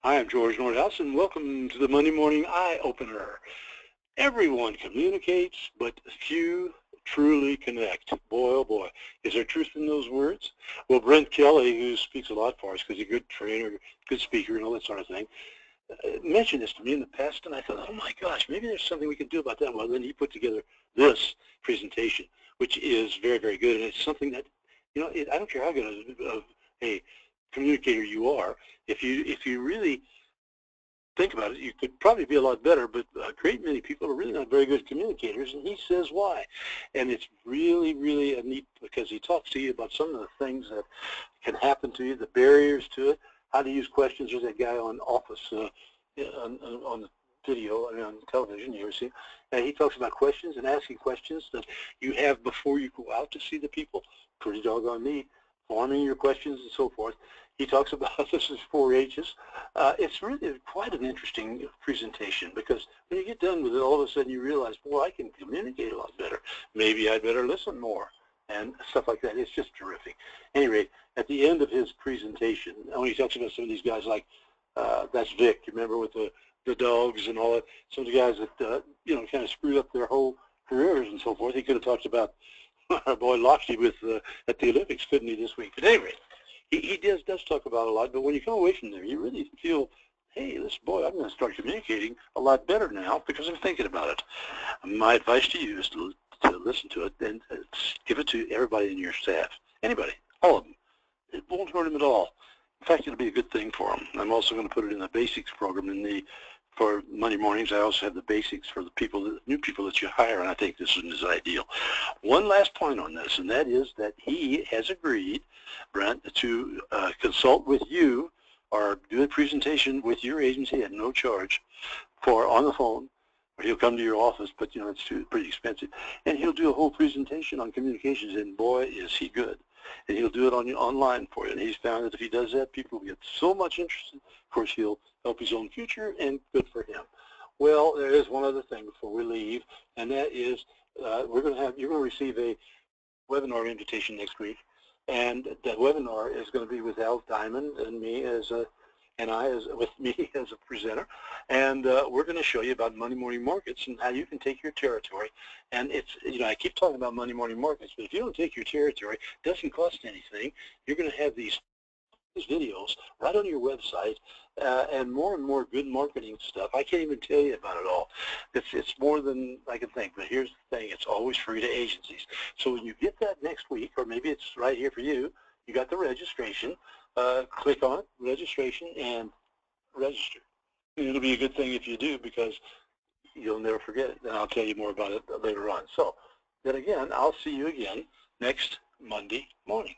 Hi, I'm George Nordhaus, and welcome to the Monday Morning Eye Opener. Everyone communicates, but few truly connect. Boy, oh boy, is there truth in those words? Well, Brent Kelly, who speaks a lot for us because he's a good trainer, good speaker, and all that sort of thing, mentioned this to me in the past, and I thought, oh my gosh, maybe there's something we can do about that. Well, then he put together this presentation, which is very, very good, and it's something that, I don't care how good of a communicator you are, if you really think about it, you could probably be a lot better, but a great many people are really not very good communicators, and he says why. And it's really, really neat because he talks to you about some of the things that can happen to you, the barriers to it, how to use questions. There's that guy on Office on the video, on television, you ever see him? And he talks about questions and asking questions that you have before you go out to see the people. Pretty doggone neat. Forming your questions and so forth. He talks about this as 4 H's. It's really quite an interesting presentation because when you get done with it, all of a sudden you realize, boy, I can communicate a lot better. Maybe I'd better listen more and stuff like that. It's just terrific. Anyway, at the end of his presentation, when he talks about some of these guys like, that's Vic, you remember with the dogs and all that, some of the guys that, kind of screwed up their whole careers and so forth. He could have talked about our boy Lochte with at the Olympics, couldn't he, this week? But anyway, he does talk about a lot, but when you come away from there, you really feel, hey, this boy, I'm going to start communicating a lot better now because I'm thinking about it. My advice to you is to listen to it and give it to everybody in your staff, anybody, all of them. It won't hurt them at all. In fact, it'll be a good thing for them. I'm also going to put it in the basics program for Monday mornings. I also have the basics for the new people that you hire, and I think this one is ideal. One last point on this, and that is that he has agreed, Brent, to consult with you or do a presentation with your agency at no charge on the phone, or he'll come to your office, but it's pretty expensive, and he'll do a whole presentation on communications, and boy, is he good. And he'll do it online for you. And he's found that if he does that, people get so much interested. Of course, he'll help his own future, and good for him. Well, there is one other thing before we leave, and that is you're going to receive a webinar invitation next week, and that webinar is going to be with Al Diamond and me with me as a presenter, and we're going to show you about Monday morning markets and how you can take your territory. And it's, I keep talking about Monday morning markets, but if you don't take your territory, it doesn't cost anything. You're going to have these videos right on your website and more good marketing stuff. I can't even tell you about it all. It's more than I can think, but here's the thing, it's always free to agencies. So when you get that next week, or maybe it's right here for you, you got the registration, click on it, registration, and register. And it'll be a good thing if you do because you'll never forget it, and I'll tell you more about it later on. So then again, I'll see you again next Monday morning.